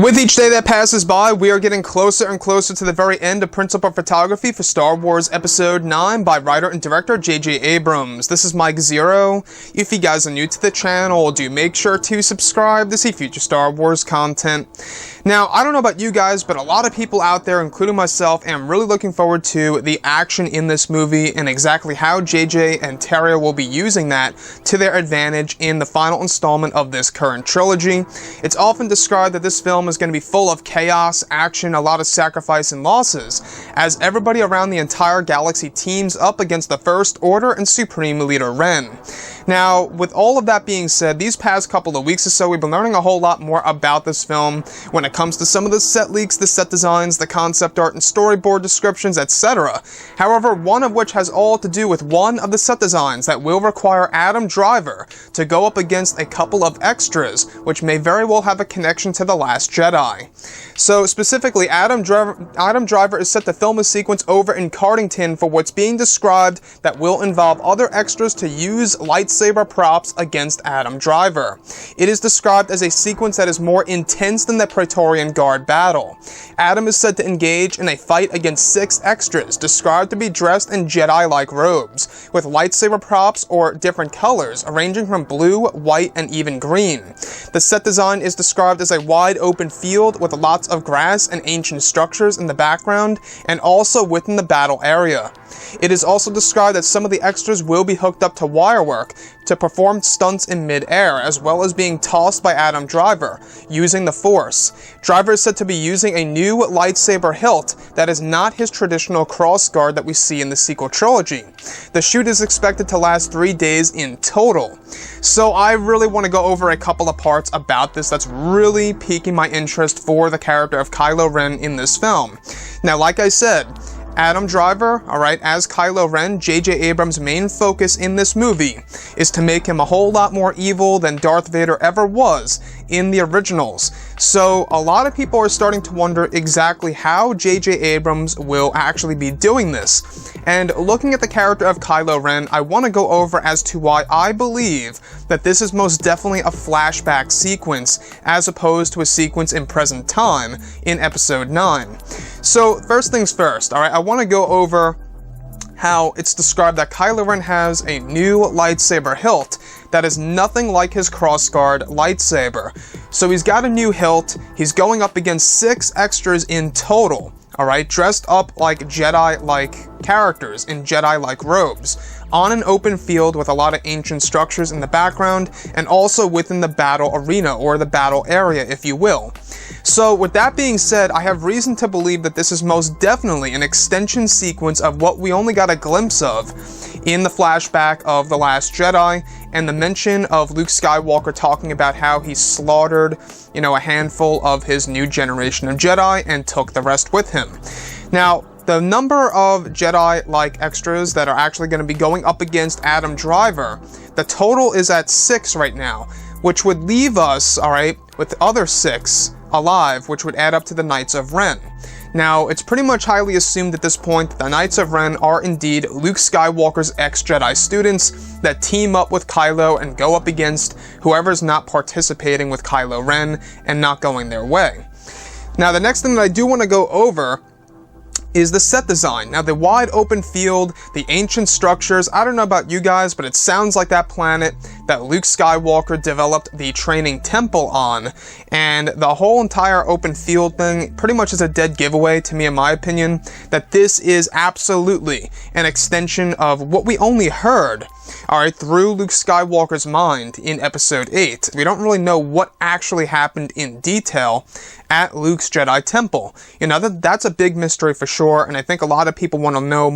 With each day that passes by, we are getting closer and closer to the very end of principal photography for Star Wars Episode 9 by writer and director J.J. Abrams. This is Mike Zero. If you guys are new to the channel, do make sure to subscribe to see future Star Wars content. Now, I don't know about you guys, but a lot of people out there, including myself, am really looking forward to the action in this movie and exactly how J.J. and Terrio will be using that to their advantage in the final installment of this current trilogy. It's often described that this film is going to be full of chaos, action, a lot of sacrifice and losses, as everybody around the entire galaxy teams up against the First Order and Supreme Leader Ren. Now, with all of that being said, these past couple of weeks or so, we've been learning a whole lot more about this film when it comes to some of the set leaks, the set designs, the concept art and storyboard descriptions, etc. However, one of which has all to do with one of the set designs that will require Adam Driver to go up against a couple of extras, which may very well have a connection to The Last Jedi. So specifically, Adam Driver is set to film a sequence over in Cardington for what's being described that will involve other extras to use lightsaber props against Adam Driver. It is described as a sequence that is more intense than the Praetorian Guard battle. Adam is said to engage in a fight against 6 extras, described to be dressed in Jedi-like robes, with lightsaber props or different colors, ranging from blue, white, and even green. The set design is described as a wide open field with lots of grass and ancient structures in the background, and also within the battle area. It is also described that some of the extras will be hooked up to wirework to perform stunts in mid-air, as well as being tossed by Adam Driver, using the Force. Driver is said to be using a new lightsaber hilt that is not his traditional crossguard that we see in the sequel trilogy. The shoot is expected to last 3 days in total. So I really want to go over a couple of parts about this that's really piquing my interest for the character of Kylo Ren in this film. Now, like I said, Adam Driver, alright, as Kylo Ren, J.J. Abrams' main focus in this movie is to make him a whole lot more evil than Darth Vader ever was in the originals. So a lot of people are starting to wonder exactly how J.J. Abrams will actually be doing this. And looking at the character of Kylo Ren, I want to go over as to why I believe that this is most definitely a flashback sequence as opposed to a sequence in present time in Episode 9. So first things first, alright, I want to go over how it's described that Kylo Ren has a new lightsaber hilt that is nothing like his crossguard lightsaber. So he's got a new hilt, he's going up against 6 extras in total, alright, dressed up like Jedi-like characters in Jedi-like robes, on an open field with a lot of ancient structures in the background, and also within the battle arena, or the battle area, if you will. So, with that being said, I have reason to believe that this is most definitely an extension sequence of what we only got a glimpse of in the flashback of The Last Jedi, and the mention of Luke Skywalker talking about how he slaughtered, a handful of his new generation of Jedi and took the rest with him. Now, the number of Jedi-like extras that are actually going to be going up against Adam Driver, the total is at 6 right now, which would leave us, alright, with the other 6 alive, which would add up to the Knights of Ren. Now, it's pretty much highly assumed at this point that the Knights of Ren are indeed Luke Skywalker's ex-Jedi students that team up with Kylo and go up against whoever's not participating with Kylo Ren and not going their way. Now, the next thing that I do want to go over is the set design. Now, the wide open field, the ancient structures, I don't know about you guys, but it sounds like that planet that Luke Skywalker developed the training temple on, and the whole entire open field thing pretty much is a dead giveaway to me, in my opinion, that this is absolutely an extension of what we only heard, alright, through Luke Skywalker's mind in Episode 8. We don't really know what actually happened in detail at Luke's Jedi Temple. That's a big mystery for sure, and I think a lot of people want to know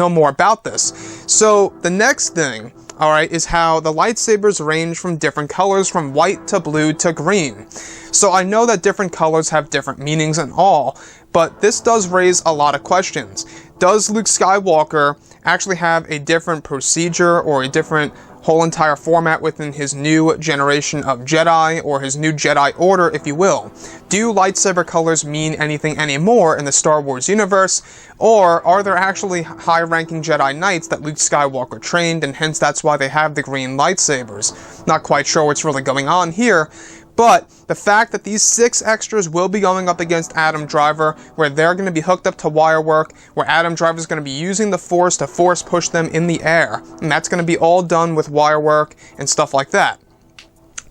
more about this. So, the next thing, alright, is how the lightsabers range from different colors, from white to blue to green. So I know that different colors have different meanings and all, but this does raise a lot of questions. Does Luke Skywalker actually have a different procedure or a different whole entire format within his new generation of Jedi, or his new Jedi Order, if you will? Do lightsaber colors mean anything anymore in the Star Wars universe, or are there actually high-ranking Jedi Knights that Luke Skywalker trained, and hence that's why they have the green lightsabers? Not quite sure what's really going on here, But the fact that these 6 extras will be going up against Adam Driver, where they're going to be hooked up to wire work, where Adam Driver is going to be using the Force to force push them in the air, and that's going to be all done with wire work and stuff like that.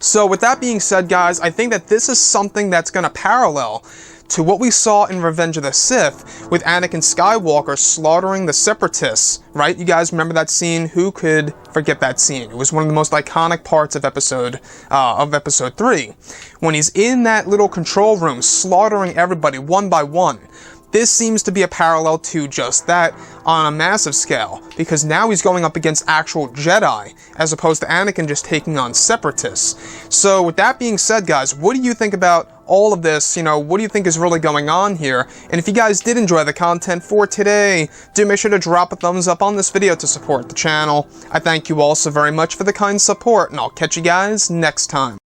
So with that being said, guys, I think that this is something that's going to parallel to what we saw in Revenge of the Sith with Anakin Skywalker slaughtering the Separatists, right? You guys remember that scene? Who could forget that scene? It was one of the most iconic parts of episode 3. When he's in that little control room slaughtering everybody one by one. This seems to be a parallel to just that on a massive scale, because now he's going up against actual Jedi, as opposed to Anakin just taking on Separatists. So with that being said, guys, what do you think about all of this? You know, what do you think is really going on here? And if you guys did enjoy the content for today, do make sure to drop a thumbs up on this video to support the channel. I thank you all so very much for the kind support, and I'll catch you guys next time.